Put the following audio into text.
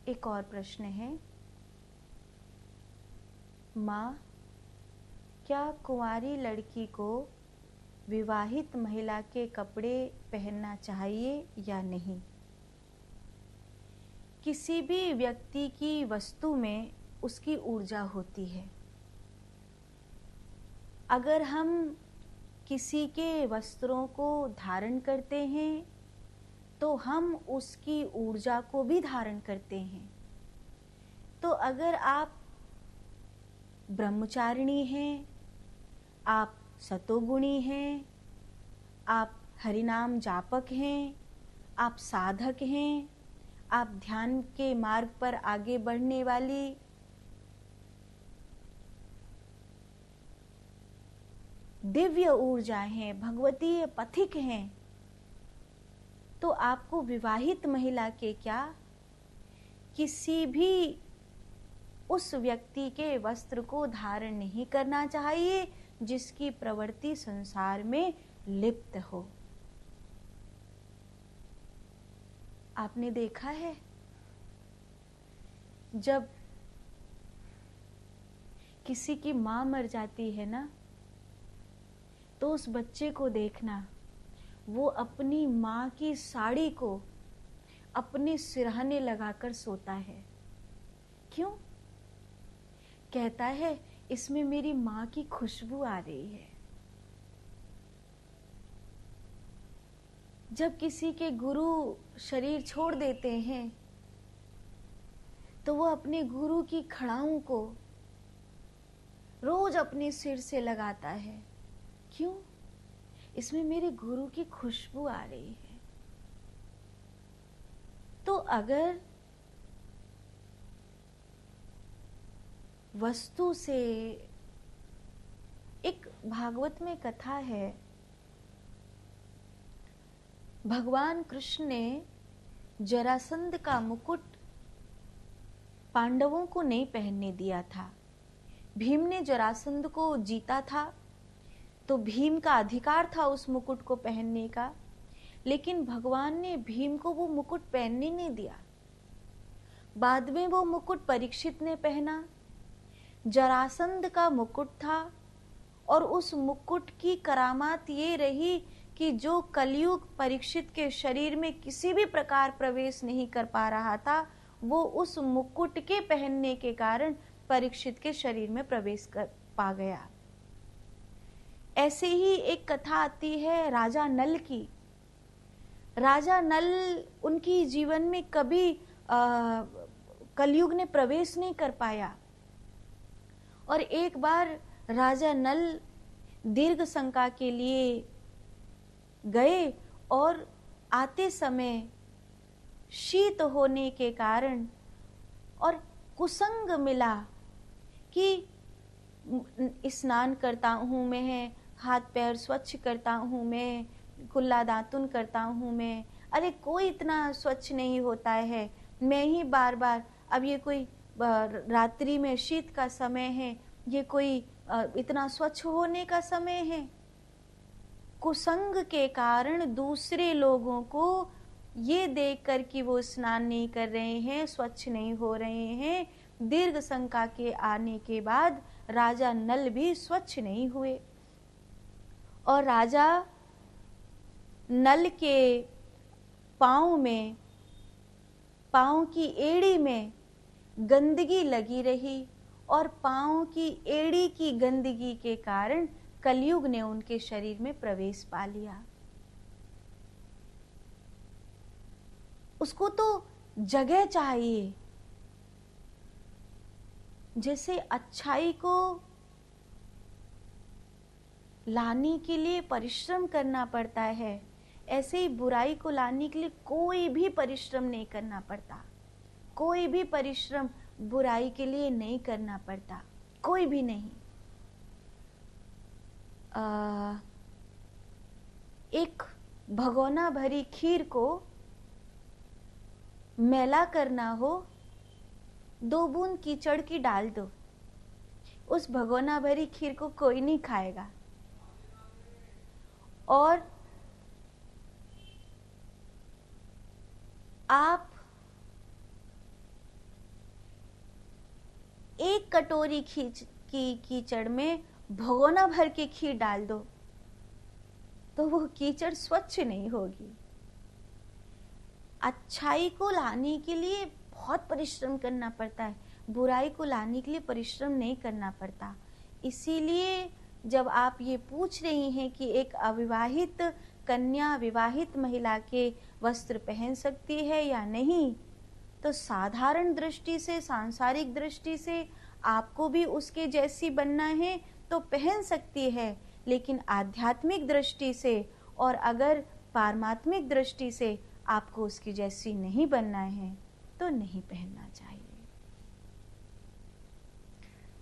एक और प्रश्न है, माँ, क्या कुंवारी लड़की को विवाहित महिला के कपड़े पहनना चाहिए या नहीं? किसी भी व्यक्ति की वस्तु में उसकी ऊर्जा होती है। अगर हम किसी के वस्त्रों को धारण करते हैं तो हम उसकी ऊर्जा को भी धारण करते हैं। तो अगर आप ब्रह्मचारिणी हैं, आप सतोगुणी हैं, आप हरिनाम जापक हैं, आप साधक हैं, आप ध्यान के मार्ग पर आगे बढ़ने वाली दिव्य ऊर्जा हैं, भगवतीय पथिक हैं, तो आपको विवाहित महिला के क्या, किसी भी उस व्यक्ति के वस्त्र को धारण नहीं करना चाहिए जिसकी प्रवृत्ति संसार में लिप्त हो। आपने देखा है, जब किसी की माँ मर जाती है ना, तो उस बच्चे को देखना, वो अपनी माँ की साड़ी को अपने सिरहाने लगाकर सोता है। क्यों? कहता है इसमें मेरी माँ की खुशबू आ रही है। जब किसी के गुरु शरीर छोड़ देते हैं तो वो अपने गुरु की खड़ाओं को रोज अपने सिर से लगाता है। क्यों? इसमें मेरे गुरु की खुशबू आ रही है। तो अगर वस्तु से, एक भागवत में कथा है, भगवान कृष्ण ने जरासंध का मुकुट पांडवों को नहीं पहनने दिया था। भीम ने जरासंध को जीता था तो भीम का अधिकार था उस मुकुट को पहनने का, लेकिन भगवान ने भीम को वो मुकुट पहनने नहीं दिया। बाद में वो मुकुट परीक्षित ने पहना। जरासंध का मुकुट था और उस मुकुट की करामात ये रही कि जो कलयुग परीक्षित के शरीर में किसी भी प्रकार प्रवेश नहीं कर पा रहा था, वो उस मुकुट के पहनने के कारण परीक्षित के शरीर में प्रवेश कर पा गया। ऐसे ही एक कथा आती है राजा नल की। राजा नल, उनकी जीवन में कभी कलयुग ने प्रवेश नहीं कर पाया, और एक बार राजा नल दीर्घ शंका के लिए गए और आते समय शीत होने के कारण और कुसंग मिला कि स्नान करता हूँ मैं, हाथ पैर स्वच्छ करता हूँ मैं, कुल्ला दातुन करता हूँ मैं, अरे कोई इतना स्वच्छ नहीं होता है, मैं ही बार बार, अब ये कोई रात्रि में शीत का समय है, ये कोई इतना स्वच्छ होने का समय है। कुसंग के कारण दूसरे लोगों को ये देखकर कि वो स्नान नहीं कर रहे हैं, स्वच्छ नहीं हो रहे हैं, दीर्घ शंका के आने के बाद राजा नल भी स्वच्छ नहीं हुए। और राजा नल के पांव में, पांव की एड़ी में गंदगी लगी रही, और पांव की एड़ी की गंदगी के कारण कलयुग ने उनके शरीर में प्रवेश पा लिया। उसको तो जगह चाहिए। जैसे अच्छाई को लाने के लिए परिश्रम करना पड़ता है, ऐसे ही बुराई को लाने के लिए कोई भी परिश्रम नहीं करना पड़ता। कोई भी परिश्रम बुराई के लिए नहीं करना पड़ता, कोई भी नहीं। एक भगोना भरी खीर को मैला करना हो, 2 बूंद कीचड़ की डाल दो, उस भगोना भरी खीर को कोई नहीं खाएगा। और आप एक कटोरी कीचड़ में भगोना भर के खीर डाल दो तो वो कीचड़ स्वच्छ नहीं होगी। अच्छाई को लाने के लिए बहुत परिश्रम करना पड़ता है, बुराई को लाने के लिए परिश्रम नहीं करना पड़ता। इसीलिए जब आप ये पूछ रही हैं कि एक अविवाहित कन्या विवाहित महिला के वस्त्र पहन सकती है या नहीं, तो साधारण दृष्टि से, सांसारिक दृष्टि से आपको भी उसके जैसी बनना है तो पहन सकती है, लेकिन आध्यात्मिक दृष्टि से और अगर पारमात्मिक दृष्टि से आपको उसकी जैसी नहीं बनना है तो नहीं पहनना चाहिए।